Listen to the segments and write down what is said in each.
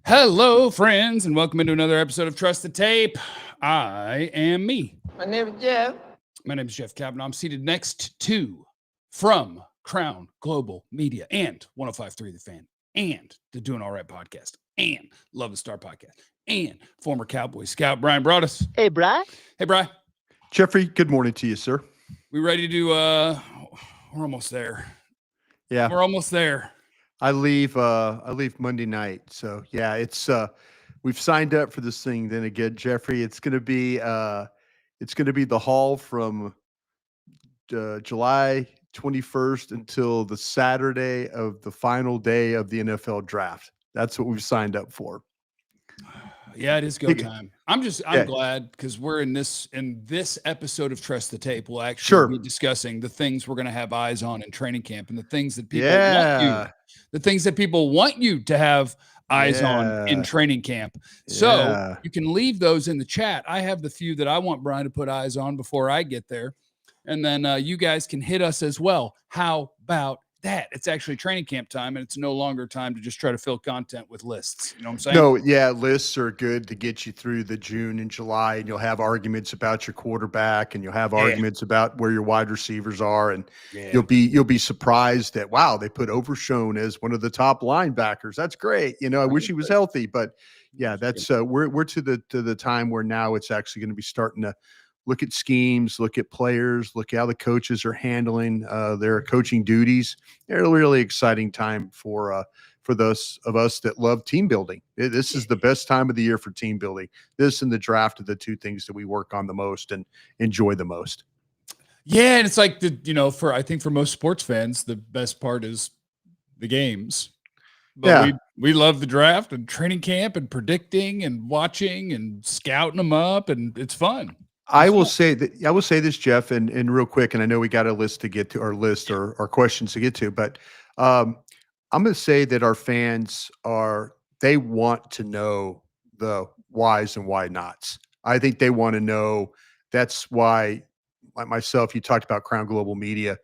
Hello, friends, and welcome into another episode of Trust the Tape. I am me. My name is Jeff. My name is Jeff Cavanaugh. I'm seated next to from Crown Global Media and 105.3 The Fan and the Doing All Right podcast and Love the Star podcast and former Cowboys scout Bryan Broaddus. Hey, Bri. Hey, Bri. Jeffrey, good morning to you, sir. We ready to we're almost there. Yeah. We're almost there. I leave Monday night. So yeah, it's we've signed up for this thing. Then again, Jeffrey, it's gonna be the haul from July 21st until the Saturday of the final day of the NFL draft. That's what we've signed up for. Yeah, it is go time. I'm glad because we're in this episode of Trust the Tape. We'll actually be discussing the things we're going to have eyes on in training camp and the things that people want you to have eyes on in training camp. So you can leave those in the chat. I have the few that I want Bryan to put eyes on before I get there. And then you guys can hit us as well. How about that? It's actually training camp time, and it's no longer time to just try to fill content with lists. You know what I'm saying? No, yeah, lists are good to get you through the June and July, and you'll have arguments about your quarterback, and you'll have arguments about where your wide receivers are, and you'll be surprised that wow, they put Overshown as one of the top linebackers. That's great. You know, I wish he was healthy, but yeah, that's we're to the time where now it's actually going to be starting to look at schemes, look at players, look at how the coaches are handling their coaching duties. It's a really exciting time for those of us that love team building. This is the best time of the year for team building. This and the draft are the two things that we work on the most and enjoy the most. Yeah, and it's like I think for most sports fans, the best part is the games. But we love the draft and training camp and predicting and watching and scouting them up, and it's fun. I will say this, Jeff, and real quick, and I know we got a list to get to, our list or questions to get to, but I'm going to say that our fans they want to know the whys and why nots. I think they want to know. That's why, like myself, you talked about Crown Global Media.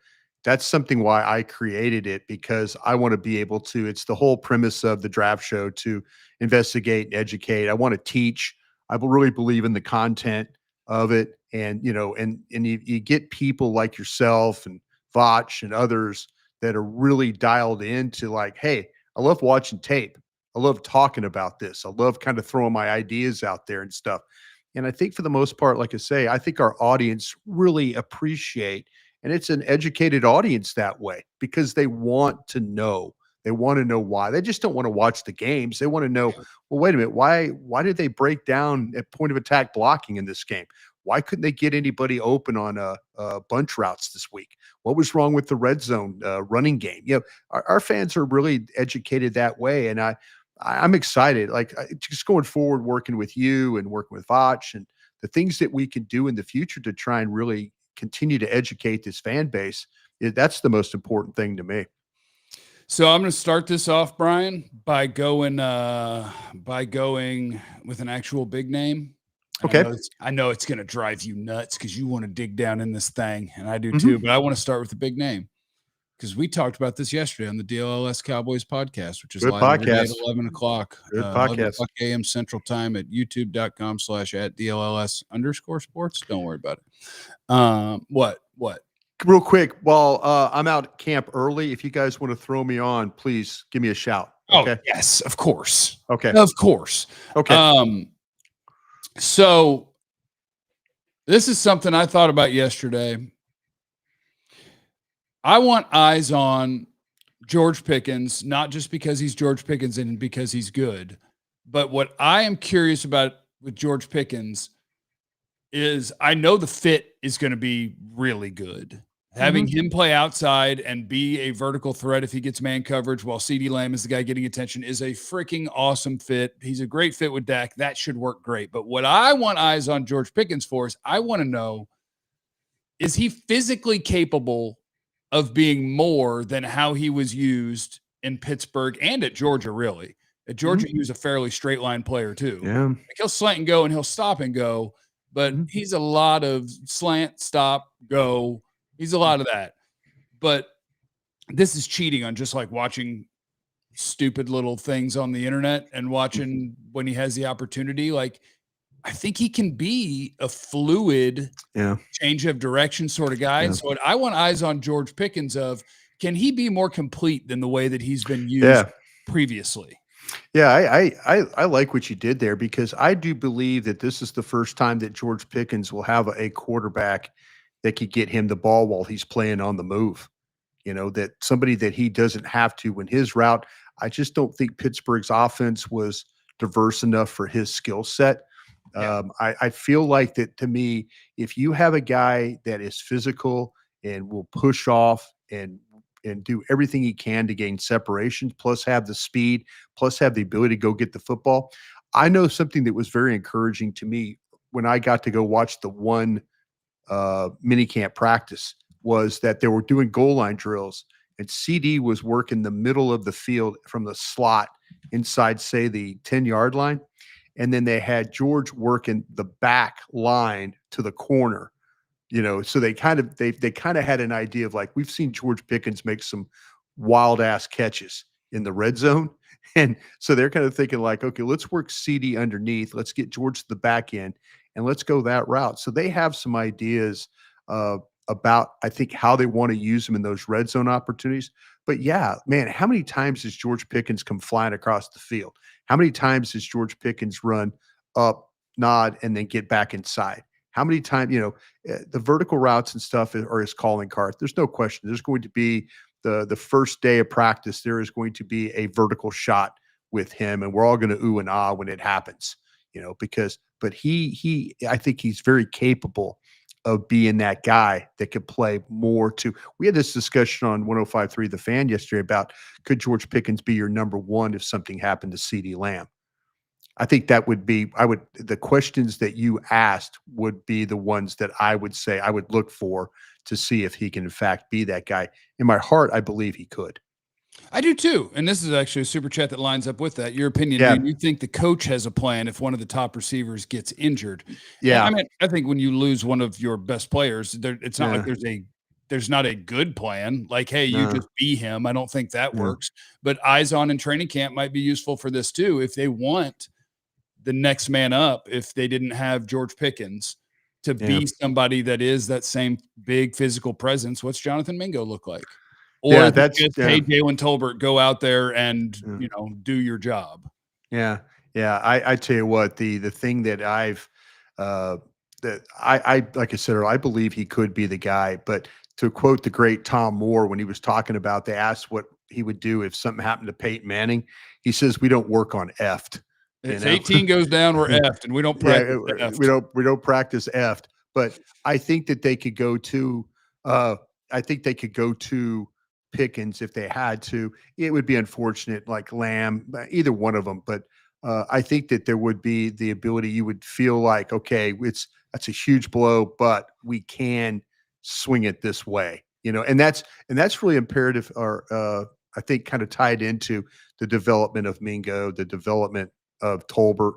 That's something why I created it, because I want to be able to. It's the whole premise of the draft show, to investigate and educate. I want to teach. I really believe in the content of it, and you get people like yourself and Vach and others that are really dialed into, like, hey, I love watching tape, I love talking about this, I love kind of throwing my ideas out there and stuff. And I think for the most part, like I say, I think our audience really appreciate, and it's an educated audience that way, because they want to know. They want to know why. They just don't want to watch the games. They want to know, well, wait a minute, why did they break down at point of attack blocking in this game? Why couldn't they get anybody open on bunch routes this week? What was wrong with the red zone running game? Our fans are really educated that way, and I'm excited. Like, just going forward, working with you and working with Vach, and the things that we can do in the future to try and really continue to educate this fan base. That's the most important thing to me. So I'm going to start this off, Bryan, by going with an actual big name. Okay. I know it's going to drive you nuts because you want to dig down in this thing, and I do too. But I want to start with the big name, because we talked about this yesterday on the DLLS Cowboys podcast, which is live every day at 11 o'clock. Good 11 o'clock a.m. Central Time at youtube.com/@DLLS_sports. Don't worry about it. What? Real quick, while I'm out at camp early, if you guys want to throw me on, please give me a shout. Okay? Oh, yes, of course. Okay. Of course. Okay. So this is something I thought about yesterday. I want eyes on George Pickens, not just because he's George Pickens and because he's good, but what I am curious about with George Pickens is I know the fit is going to be really good. Having him play outside and be a vertical threat if he gets man coverage while CeeDee Lamb is the guy getting attention is a freaking awesome fit. He's a great fit with Dak. That should work great. But what I want eyes on George Pickens for is I want to know, is he physically capable of being more than how he was used in Pittsburgh and at Georgia, really? At Georgia, he was a fairly straight line player too. Yeah. Like, he'll slant and go and he'll stop and go, but he's a lot of slant, stop, go. He's a lot of that. But this is cheating on just like watching stupid little things on the internet and watching when he has the opportunity. Like, I think he can be a fluid change of direction sort of guy. And so what I want eyes on George Pickens of, can he be more complete than the way that he's been used previously? Yeah, I like what you did there, because I do believe that this is the first time that George Pickens will have a quarterback that could get him the ball while he's playing on the move. That somebody that he doesn't have to when his route. I just don't think Pittsburgh's offense was diverse enough for his skill set. I feel like that, to me, if you have a guy that is physical and will push off and do everything he can to gain separation, plus have the speed, plus have the ability to go get the football. I know something that was very encouraging to me when I got to go watch the one mini camp practice was that they were doing goal line drills, and CD was working the middle of the field from the slot inside, say, the 10-yard line. And then they had George working the back line to the corner. So they kind of had an idea of, like, we've seen George Pickens make some wild ass catches in the red zone. And so they're kind of thinking, like, okay, let's work CD underneath. Let's get George to the back end and let's go that route. So they have some ideas about, I think, how they want to use him in those red zone opportunities. But yeah, man, how many times does George Pickens come flying across the field? How many times does George Pickens run up, nod, and then get back inside? How many times, the vertical routes and stuff are his calling card. There's no question. There's going to be the first day of practice, there is going to be a vertical shot with him, and we're all going to ooh and ah when it happens, but I think he's very capable of being that guy that could play more to. We had this discussion on 105.3 The Fan yesterday about, could George Pickens be your number one if something happened to CeeDee Lamb? I think that would be, the questions that you asked would be the ones that I would say I would look for to see if he can in fact be that guy. In my heart, I believe he could. I do too. And this is actually a super chat that lines up with that. Your opinion, Yeah. do you think the coach has a plan if one of the top receivers gets injured? Yeah. I mean, I think when you lose one of your best players, it's not like there's not a good plan. Like, hey, you just be him. I don't think that works. But eyes on in training camp might be useful for this too. If they want the next man up, if they didn't have George Pickens to be somebody that is that same big physical presence, what's Jonathan Mingo look like? Or that's just, hey, Jalen Tolbert, go out there and do your job. Yeah. I tell you what, the thing that I've that I like I said, I believe he could be the guy. But to quote the great Tom Moore, when he was talking about, they asked what he would do if something happened to Peyton Manning, he says, "We don't work on effed." If 18 goes down, we're effed, and we don't practice effed. We don't practice effed. But I think that they could go to Pickens if they had to. It would be unfortunate, like Lamb, either one of them. But I think that there would be the ability. You would feel like, okay, that's a huge blow, but we can swing it this way, and that's really imperative. Or I think kind of tied into the development of Mingo, the development of Tolbert.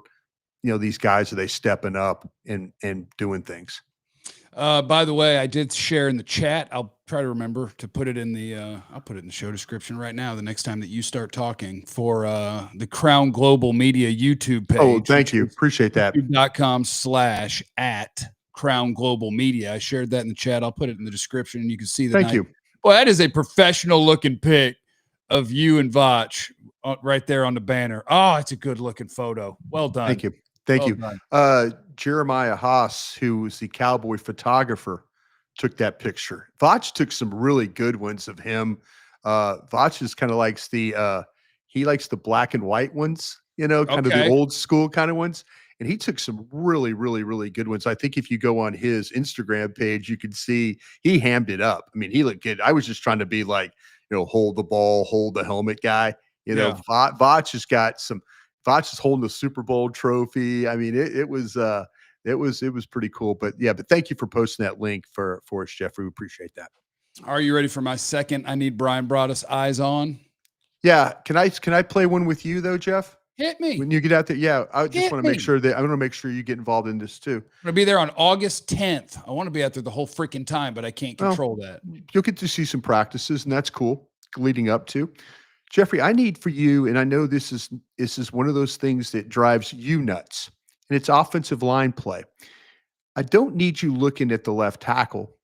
These guys, are they stepping up and doing things? By the way, I did share in the chat. I'll try to remember to put it in the I'll put it in the show description right now the next time that you start talking, for the Crown Global Media YouTube page. Oh, thank you. Appreciate that. YouTube.com/@Crown Global Media. I shared that in the chat. I'll put it in the description and you can see that. Thank you. Well, that is a professional looking pic of you and Vach right there on the banner. Oh, it's a good looking photo. Well done. Thank you. Thank you. Jeremiah Haas, who was the Cowboy photographer, took that picture. Vach took some really good ones of him. Vach is kind of likes he likes the black and white ones, kind of the old school kind of ones. And he took some really, really, really good ones. I think if you go on his Instagram page, you can see he hammed it up. I mean, he looked good. I was just trying to be like, hold the ball, hold the helmet guy. Vach has got some. Vach is holding the Super Bowl trophy. I mean, it was pretty cool. But thank you for posting that link for us, Jeffrey. We appreciate that. Are you ready for my second? I need Bryan Broaddus eyes on. Yeah. Can I play one with you though, Jeff? Hit me when you get out there. Yeah, I just want to make sure that I want to make sure you get involved in this too. I'm gonna be there on August 10th. I want to be out there the whole freaking time, but I can't control that. You'll get to see some practices, and that's cool. Leading up to Jeffrey, I need for you, and I know this is one of those things that drives you nuts, and it's offensive line play. I don't need you looking at the left tackle.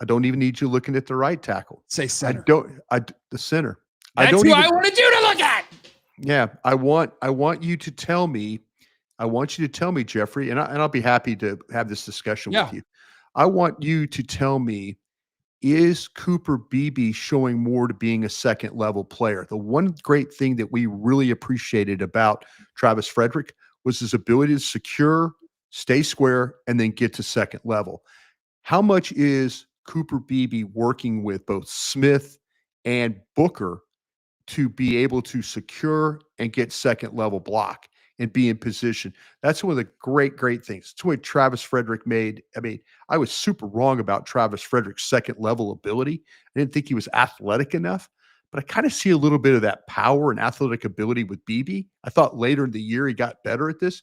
I don't even need you looking at the right tackle. Say center. The center. I That's don't who even I wanted you to look at. Yeah, I want you to tell me, Jeffrey, and I'll be happy to have this discussion Yeah. with you. I want you to tell me, is Cooper Beebe showing more to being a second level player? The one great thing that we really appreciated about Travis Frederick was his ability to secure, stay square, and then get to second level. How much is Cooper Beebe working with both Smith and Booker to be able to secure and get second level block and be in position? That's one of the great things. It's what Travis Frederick made. I mean, I was super wrong about Travis Frederick's second level ability. I didn't think he was athletic enough, but I kind of see a little bit of that power and athletic ability with Beebe. I thought later in the year he got better at this,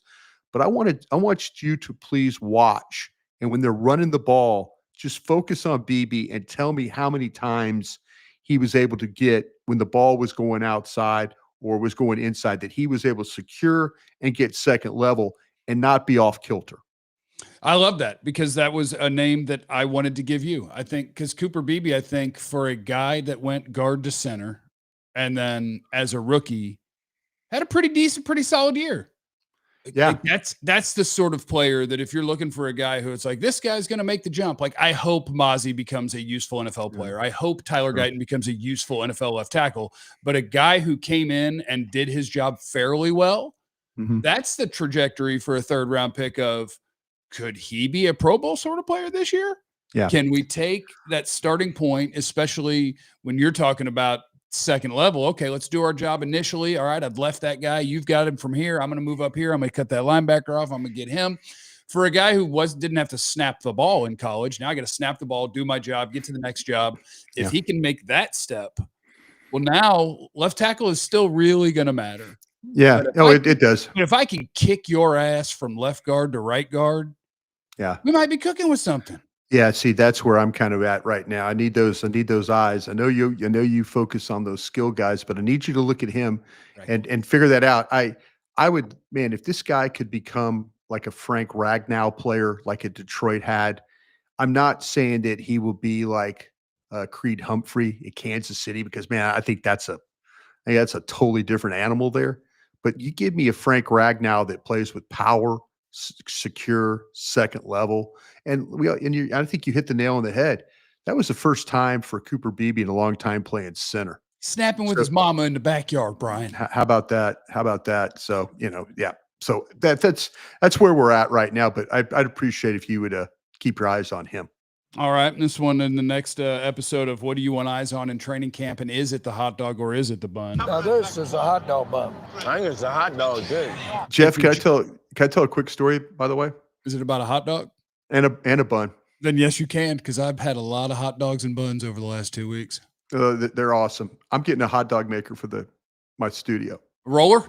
but I want you to please watch. And when they're running the ball, just focus on Beebe and tell me how many times he was able to get when the ball was going outside or was going inside, that he was able to secure and get second level and not be off kilter. I love that because that was a name that I wanted to give you. I think because Cooper Beebe, I think for a guy that went guard to center and then as a rookie had a pretty decent, pretty solid year. Yeah. Like that's the sort of player that if you're looking for a guy who it's like, this guy's going to make the jump. Like I hope Mozzie becomes a useful NFL player. I hope Tyler Guyton becomes a useful NFL left tackle, but a guy who came in and did his job fairly well, that's the trajectory for a third round pick of, could he be a Pro Bowl sort of player this year? Yeah. Can we take that starting point, especially when you're talking about second level? Okay, let's do our job initially. All right, I've left that guy. You've got him from here. I'm going to move up here. I'm going to cut that linebacker off. I'm going to get him. For a guy who didn't have to snap the ball in college, now I got to snap the ball, do my job, get to the next job. If he can make that step, well, now left tackle is still really going to matter. Yeah. It does. But if I can kick your ass from left guard to right guard, we might be cooking with something. Yeah, see, that's where I'm kind of at right now. I need those eyes. I know you focus on those skill guys, but I need you to look at him and figure that out. I would, man, if this guy could become like a Frank Ragnow player, like a Detroit had, I'm not saying that he will be like Creed Humphrey at Kansas City, because man, I think that's a totally different animal there. But you give me a Frank Ragnow that plays with power, secure, second level, and I think you hit the nail on the head. That was the first time for Cooper Beebe in a long time playing center, snapping with his mama in the backyard. Brian, how about that? So so that's where we're at right now. But I'd appreciate if you would keep your eyes on him. All right. This one in the next episode of What Do You Want Eyes On in Training Camp? And is it the hot dog or is it the bun? Now, this is a hot dog bun. I think it's a hot dog, good. Jeff, can I tell a quick story, by the way? Is it about a hot dog? And a bun. Then yes, you can, because I've had a lot of hot dogs and buns over the last 2 weeks. They're awesome. I'm getting a hot dog maker for my studio. Roller?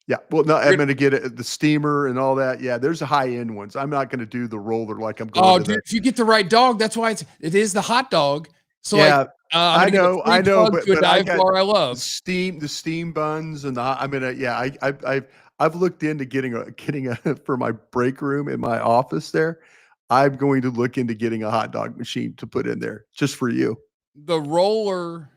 Yeah. Well, no, I'm going to get the steamer and all that. Yeah, there's the high-end ones. I'm not going to do the roller like I'm going to. Oh, dude, if you get the right dog, that's why it is the hot dog. So yeah, I know, but I love the steam buns and I've looked into getting a for my break room in my office there. I'm going to look into getting a hot dog machine to put in there just for you. The roller,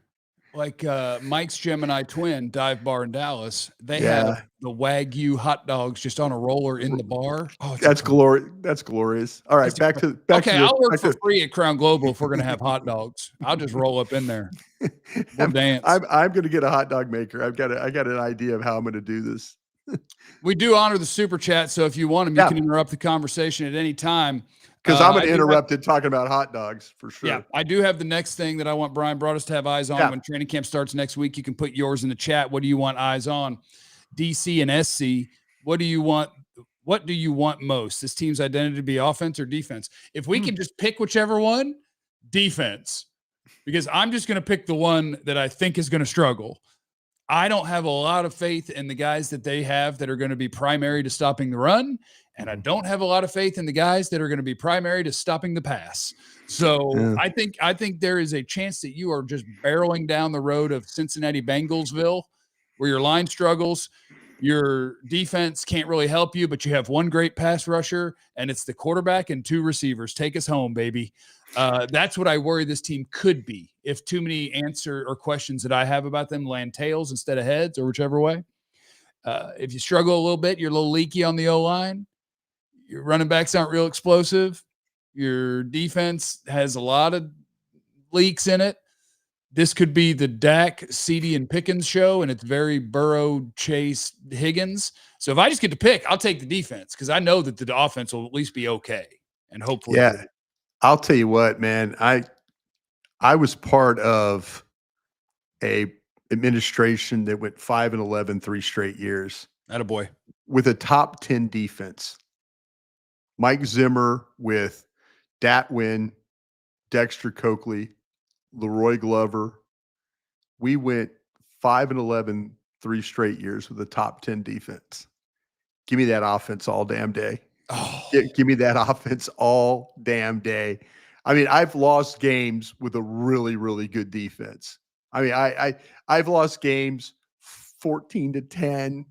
like Mike's Gemini twin dive bar in Dallas, they have the Wagyu hot dogs just on a roller in the bar. Oh, that's glorious. That's glorious. All right, back to I'll work for free at Crown Global if we're gonna have hot dogs. I'll just roll up in there. We'll dance. I'm gonna get a hot dog maker. I got an idea of how I'm gonna do this. We do honor the super chat, so if you want them, you can interrupt the conversation at any time. Because I'm going to interrupt it talking about hot dogs for sure. Yeah, I do have the next thing that I want Bryan Broaddus to have eyes on when training camp starts next week. You can put yours in the chat. What do you want eyes on? DC and SC, what do you want? What do you want most? This team's identity to be offense or defense? If we can just pick whichever one, defense. Because I'm just going to pick the one that I think is going to struggle. I don't have a lot of faith in the guys that they have that are going to be primary to stopping the run. And I don't have a lot of faith in the guys that are going to be primary to stopping the pass. So I think there is a chance that you are just barreling down the road of Cincinnati Bengalsville, where your line struggles, your defense can't really help you, but you have one great pass rusher, and it's the quarterback and 2 receivers. Take us home, baby. That's what I worry this team could be if too many answer or questions that I have about them land tails instead of heads, or whichever way. If you struggle a little bit, you're a little leaky on the O-line. Your running backs aren't real explosive. Your defense has a lot of leaks in it. This could be the Dak, CD, and Pickens show, and it's very Burrow, Chase, Higgins. So if I just get to pick, I'll take the defense because I know that the offense will at least be okay and hopefully. Yeah, good. I'll tell you what, man. I was part of a administration that went 5-11 3 straight years. Attaboy. With a top 10 defense. Mike Zimmer with Datwin, Dexter Coakley, Leroy Glover. We went 5-11 3 straight years with a top 10 defense. Give me that offense all damn day. Oh. Give me that offense all damn day. I mean, I've lost games with a really, really good defense. I mean, I've lost games 14-10,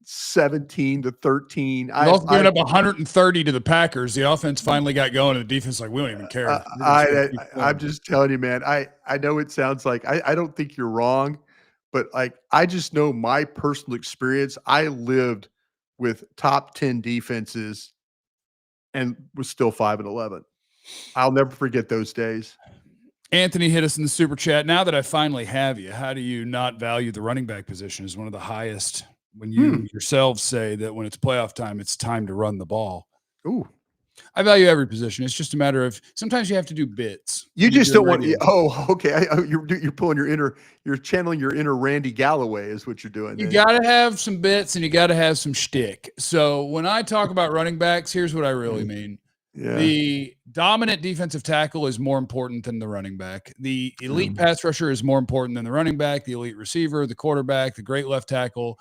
17-13. You've also given up 130 to the Packers. The offense finally got going, and the defense like, we don't even care. I'm just telling you, man. I know it sounds like I don't think you're wrong, but like I just know my personal experience. I lived with top 10 defenses and was still 5-11. I'll never forget those days. Anthony hit us in the super chat. Now that I finally have you, how do you not value the running back position as one of the highest when you yourselves say that when it's playoff time, it's time to run the ball? Ooh. I value every position. It's just a matter of sometimes you have to do bits. You just don't want. Oh, okay. You're pulling you're channeling your inner Randy Galloway is what you're doing. You got to have some bits and you got to have some shtick. So when I talk about running backs, here's what I really mean. Yeah. The dominant defensive tackle is more important than the running back. The elite pass rusher is more important than the running back, the elite receiver, the quarterback, the great left tackle.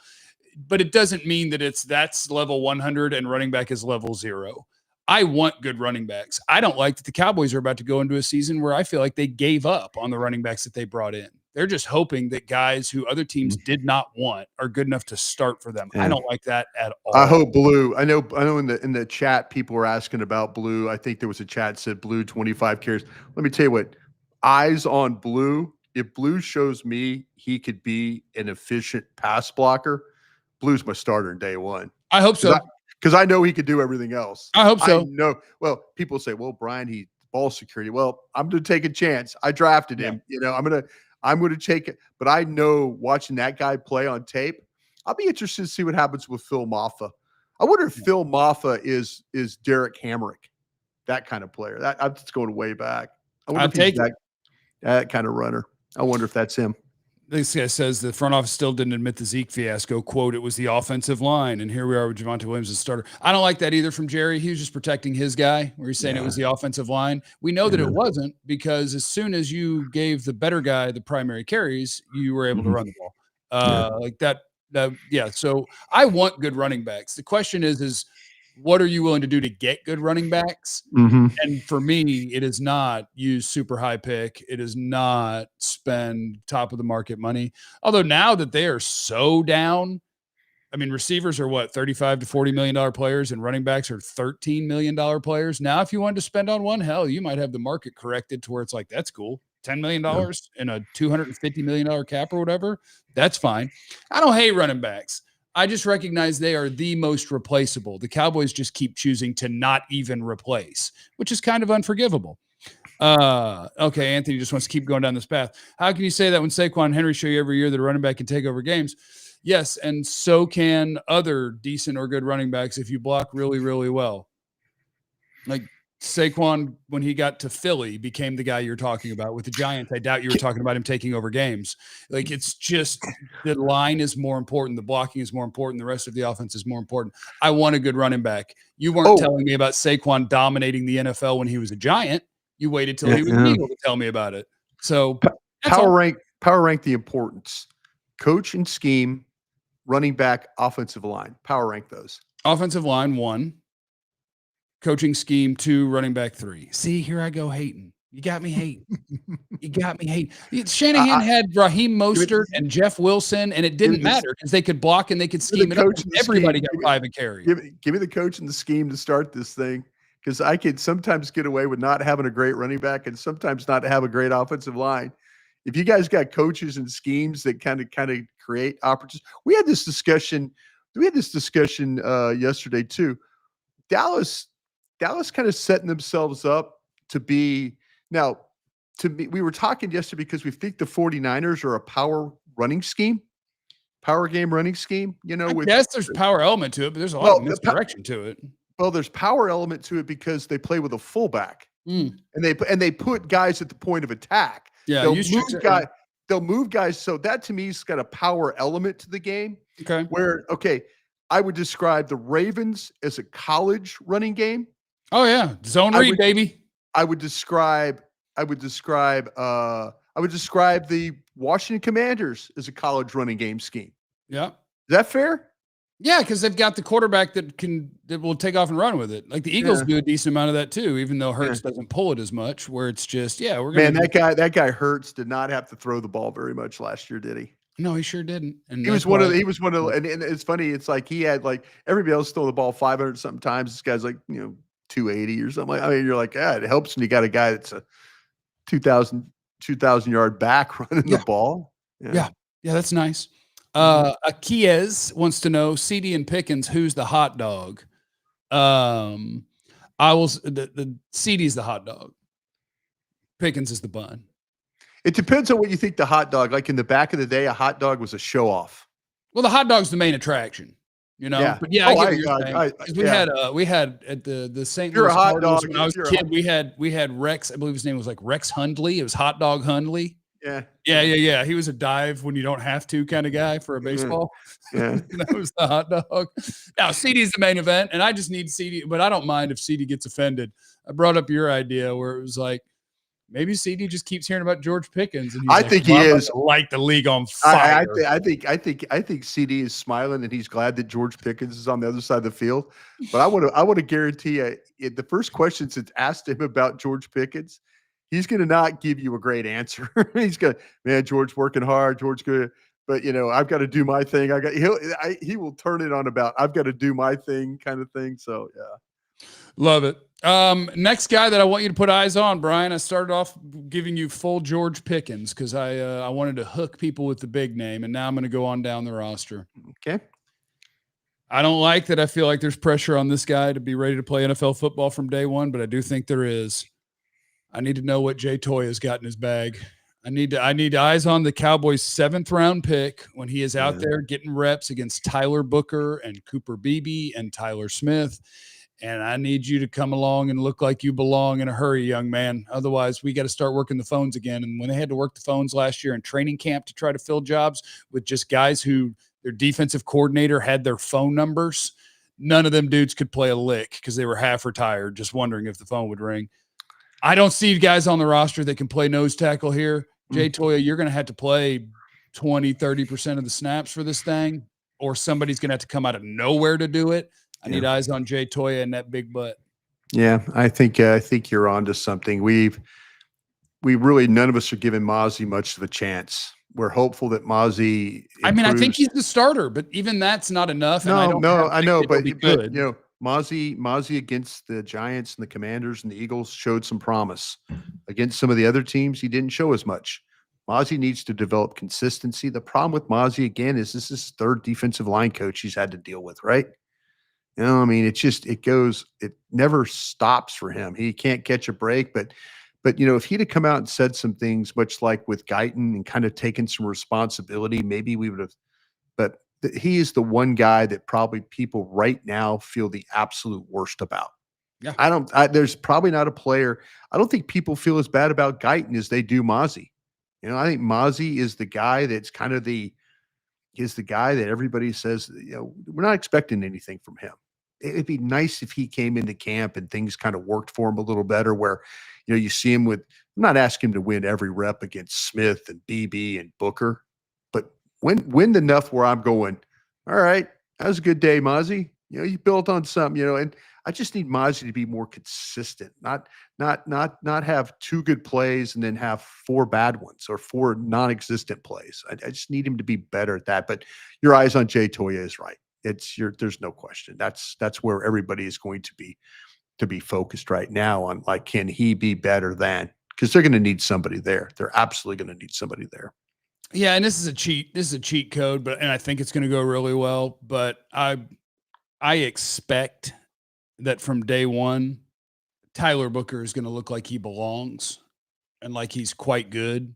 But it doesn't mean that that's level 100 and running back is level 0. I want good running backs. I don't like that the Cowboys are about to go into a season where I feel like they gave up on the running backs that they brought in. They're just hoping that guys who other teams did not want are good enough to start for them. Yeah. I don't like that at all. I hope Blue. I know in the chat people were asking about Blue. I think there was a chat that said Blue 25 carries. Let me tell you what, eyes on Blue. If Blue shows me he could be an efficient pass blocker, Blue's my starter in day one. I hope so. Because I know he could do everything else. I hope so. No, well, people say, "Well, Bryan, he ball security." Well, I'm going to take a chance. I drafted him. You know, I'm going to take it. But I know watching that guy play on tape, I'll be interested to see what happens with Phil Maffa. I wonder if Phil Maffa is Derek Hamrick, that kind of player. I'm just going way back. I wonder if he's that kind of runner. I wonder if that's him. This guy says the front office still didn't admit the Zeke fiasco. Quote, it was the offensive line. And here we are with Javonte Williams as starter. I don't like that either from Jerry. He was just protecting his guy where he's saying it was the offensive line. We know that it wasn't because as soon as you gave the better guy the primary carries, you were able to run the ball. Like that. Yeah. So I want good running backs. The question is what are you willing to do to get good running backs? And for me, it is not use super high pick. It is not spend top of the market money. Although now that they are so down, I mean, receivers are what, $35 to $40 million players, and running backs are $13 million players. Now, if you wanted to spend on one, hell, you might have the market corrected to where it's like, that's cool. $10 million in a $250 million cap or whatever. That's fine. I don't hate running backs. I just recognize they are the most replaceable. The Cowboys just keep choosing to not even replace, which is kind of unforgivable. Okay, Anthony just wants to keep going down this path. How can you say that when Saquon and Henry show you every year that a running back can take over games? Yes, and so can other decent or good running backs if you block really, really well. Like Saquon, when he got to Philly, became the guy you're talking about. With the Giants, I doubt you were talking about him taking over games. Like, it's just the line is more important. The blocking is more important. The rest of the offense is more important. I want a good running back. You weren't telling me about Saquon dominating the NFL when he was a Giant. You waited till he was an Eagle to tell me about it. So power rank the importance. coach and scheme, running back, offensive line. Power rank those. Offensive line 1, coaching scheme 2, running back 3. See, here I go hating. You got me hating. You got me hating. Shanahan had Raheem Mostert and Jeff Wilson, and it didn't matter because they could block and they could scheme it up. Everybody got 5 a carry. Give me the coach and the scheme to start this thing, because I could sometimes get away with not having a great running back and sometimes not have a great offensive line. If you guys got coaches and schemes that kind of create opportunities, we had this discussion yesterday too. Dallas kind of setting themselves up to be. Now, to me, we were talking yesterday because we think the 49ers are a power game running scheme. Yes, there's power element to it, but there's a lot of misdirection to it. Well, there's power element to it because they play with a fullback, and they put guys at the point of attack. Yeah, they'll move guys. So that to me has got a power element to the game. Okay. I would describe the Ravens as a college running game. Oh yeah, zone read, baby. I would describe the Washington Commanders as a college running game scheme. Yeah. Is that fair? Yeah, because they've got the quarterback that will take off and run with it. Like the Eagles do a decent amount of that too, even though Hurts doesn't pull it as much, where it's just, we're gonna that guy Hurts did not have to throw the ball very much last year, did he? No, he sure didn't. And he was one of and it's funny, it's like he had like everybody else throw the ball 500 something times. This guy's like, 280 or something. You're like, it helps when you got a guy that's a 2,000 yard back running the ball. Yeah, that's nice. Akiez wants to know, CD and Pickens, who's the hot dog? The CD's the hot dog. Pickens is the bun. It depends on what you think the hot dog. Like in the back of the day, a hot dog was a show off. Well, the hot dog's the main attraction. Yeah. But I get what you're saying. We had at the St. Louis Cardinals when I was a kid, we had Rex, I believe his name was like Rex Hundley. It was Hot Dog Hundley. Yeah. He was a dive when you don't have to kind of guy for a baseball. Yeah. That was the hot dog. Now CD's the main event, and I just need CD, but I don't mind if CD gets offended. I brought up your idea where it was like, maybe CD just keeps hearing about George Pickens, and I think he is light the league on fire. I think CD is smiling and he's glad that George Pickens is on the other side of the field. But I want to guarantee you, the first questions that's asked him about George Pickens, he's going to not give you a great answer. He's going, man, George working hard. George good, but I've got to do my thing. He will turn it on about I've got to do my thing kind of thing. So yeah, love it. Next guy that I want you to put eyes on, Brian. I started off giving you full George Pickens because I wanted to hook people with the big name, and now I'm going to go on down the roster. Okay. I don't like that. I feel like there's pressure on this guy to be ready to play NFL football from day one, but I do think there is. I need to know what Jay Toya's got in his bag. I need eyes on the Cowboys' 7th round pick when he is out there getting reps against Tyler Booker and Cooper Beebe and Tyler Smith. And I need you to come along and look like you belong in a hurry, young man. Otherwise, we got to start working the phones again. And when they had to work the phones last year in training camp to try to fill jobs with just guys who their defensive coordinator had their phone numbers, none of them dudes could play a lick because they were half retired, just wondering if the phone would ring. I don't see guys on the roster that can play nose tackle here. Jay Toya, you're going to have to play 20, 30% of the snaps for this thing, or somebody's going to have to come out of nowhere to do it. I need eyes on Jay Toya and that big butt. Yeah, I think you're onto something. We really, none of us are giving Mozzie much of a chance. We're hopeful that Mozzie improves. I mean, I think he's the starter, but even that's not enough. I know, but Mozzie against the Giants and the Commanders and the Eagles showed some promise. Against some of the other teams, he didn't show as much. Mozzie needs to develop consistency. The problem with Mozzie, again, is this is his 3rd defensive line coach he's had to deal with, right? I mean, it never stops for him. He can't catch a break, but if he'd have come out and said some things, much like with Guyton, and kind of taken some responsibility, maybe we would have, but he is the one guy that probably people right now feel the absolute worst about. Yeah. There's probably not a player. I don't think people feel as bad about Guyton as they do Mozzie. I think Mozzie is the guy that's kind of the guy that everybody says, we're not expecting anything from him. It'd be nice if he came into camp and things kind of worked for him a little better where, you see him with, I'm not asking him to win every rep against Smith and BB and Booker, but win enough where I'm going, all right, that was a good day, Mozzie. You built on something, and I just need Mozzie to be more consistent, not have 2 good plays and then have 4 bad ones or 4 non-existent plays. I just need him to be better at that. But your eyes on Jay Toya is right. There's no question. That's where everybody is going to be focused right now on, like, can he be better than, because they're going to need somebody there. They're absolutely going to need somebody there. Yeah, and this is a cheat code, and I think it's going to go really well. But I expect that from day one, Tyler Booker is going to look like he belongs and like he's quite good.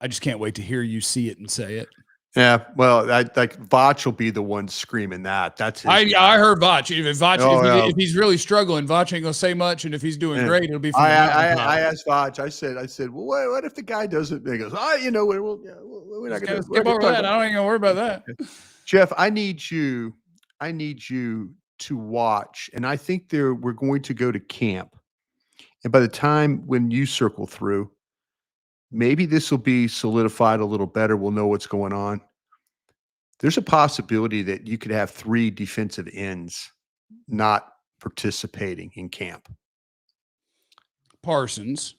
I just can't wait to hear you see it and say it. Yeah, well, Vach will be the one screaming that. That's his I heard Vach. If he's really struggling, Vach ain't gonna say much, and if he's doing great, it'll be. I asked Vach. I said, well, what if the guy doesn't? And he goes, we're not gonna skip over that. I ain't gonna worry about that. Jeff, I need you to watch, and I think we're going to go to camp, and by the time when you circle through, maybe this will be solidified a little better. We'll know what's going on. There's a possibility that you could have 3 defensive ends not participating in camp. Parsons.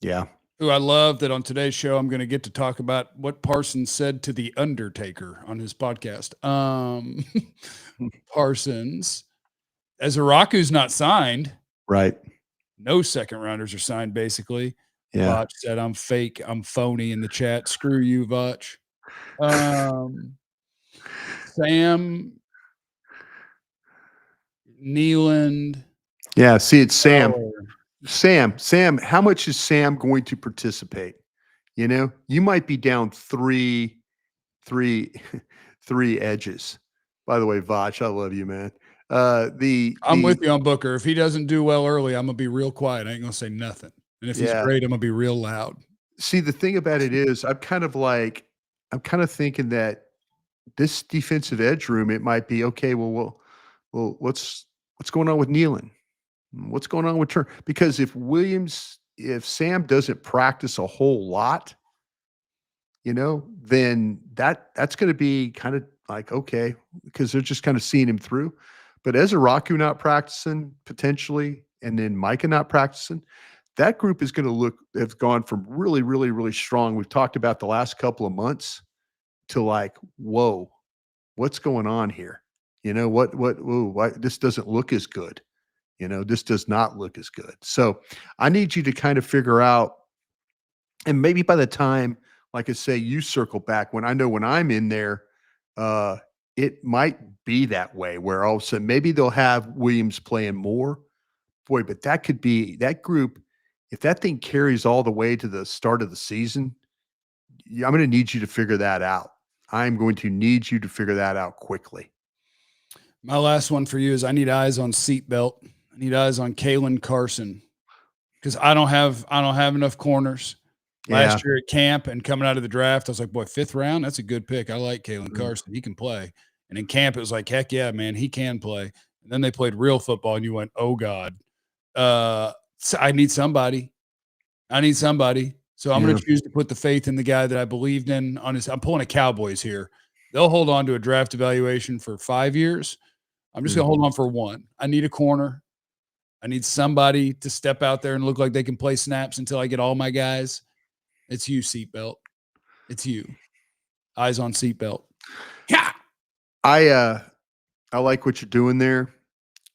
Yeah. Who I love that on today's show, I'm going to get to talk about what Parsons said to The Undertaker on his podcast. Parsons. Ezeraku's not signed. Right. No second rounders are signed, basically. Yeah. Vach said, I'm fake. I'm phony in the chat. Screw you, Vach. Sam Nealand. Yeah. See, it's Sam. Sam, how much is Sam going to participate? You might be down three edges. By the way, Vach, I love you, man. I'm with you on Booker. If he doesn't do well early, I'm gonna be real quiet. I ain't gonna say nothing. And if he's great, I'm gonna be real loud. See, the thing about it is, I'm kind of thinking that this defensive edge room, it might be okay. Well, what's going on with Nealon? What's going on with Turner? Because if Sam doesn't practice a whole lot, then that's going to be kind of like, okay, because they're just kind of seeing him through. But Ezeraku not practicing potentially, and then Micah not practicing, that group is going to have gone from really, really, really strong. We've talked about the last couple of months to like, whoa, what's going on here? This doesn't look as good. This does not look as good. So I need you to kind of figure out, and maybe by the time, like I say, you circle back, when I'm in there, it might be that way where all of a sudden maybe they'll have Williams playing more. Boy, but that could be that group. If that thing carries all the way to the start of the season, I'm going to need you to figure that out. I'm going to need you to figure that out quickly. My last one for you is I need eyes on Seatbelt. I need eyes on Kalen Carson because I don't have enough corners. Last year at camp and coming out of the draft, I was like, boy, 5th round, that's a good pick. I like Kalen Carson. He can play. And in camp, it was like, heck yeah, man, he can play. And then they played real football, and you went, oh, God. So I need somebody. So I'm going to choose to put the faith in the guy that I believed in on his – I'm pulling a Cowboys here. They'll hold on to a draft evaluation for 5 years. I'm just going to hold on for 1. I need a corner. I need somebody to step out there and look like they can play snaps until I get all my guys. It's you, Seatbelt. It's you. Eyes on Seatbelt. Yeah. I like what you're doing there.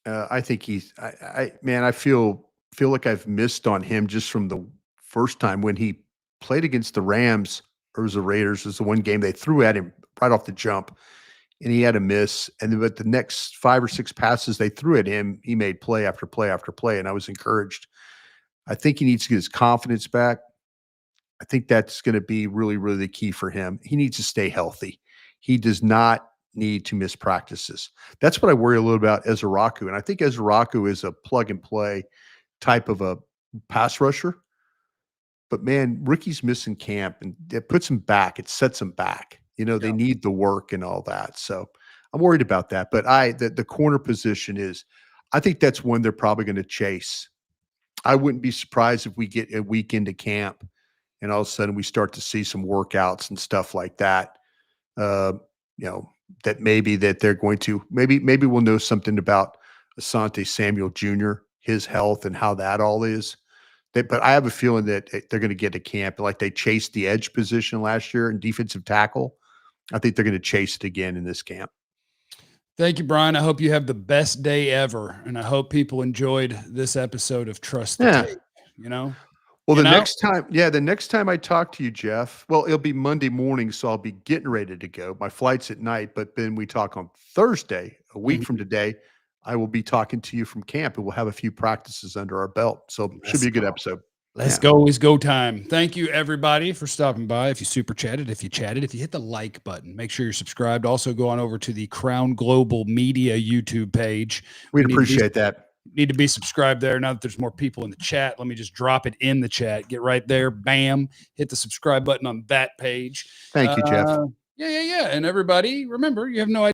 I think I feel like I've missed on him just from the first time when he played against the Rams, or it was the Raiders. It was the one game they threw at him right off the jump, and he had a miss. But the next 5 or 6 passes they threw at him, he made play after play after play, and I was encouraged. I think he needs to get his confidence back. I think that's going to be really, really the key for him. He needs to stay healthy. He does not need to miss practices. That's what I worry a little about Ezeraku. And I think Ezeraku is a plug and play type of a pass rusher. But man, rookies missing camp, and it puts them back. It sets them back. They need the work and all that. So I'm worried about that. But the corner position is, I think that's one they're probably going to chase. I wouldn't be surprised if we get a week into camp and all of a sudden we start to see some workouts and stuff like that. you know, that maybe that they're going to maybe we'll know something about Asante Samuel Jr., his health and how that all is. But I have a feeling that they're going to get to camp like they chased the edge position last year in defensive tackle. I think they're going to chase it again in this camp. Thank you, Bryan. I hope you have the best day ever. And I hope people enjoyed this episode of Trust the Tape, you know? Well, the next time I talk to you, Jeff, well, it'll be Monday morning, so I'll be getting ready to go. My flight's at night, but then we talk on Thursday, a week from today. I will be talking to you from camp, and we'll have a few practices under our belt. So it should be a good episode. Let's go. It's go time. Thank you, everybody, for stopping by. If you super chatted, if you chatted, if you hit the like button, make sure you're subscribed. Also, go on over to the Crown Global Media YouTube page. We'd appreciate that. Need to be subscribed there. Now that there's more people in the chat, let me just drop it in the chat. Get right there. Bam. Hit the subscribe button on that page. Thank you, Jeff. Yeah. And everybody, remember, you have no idea.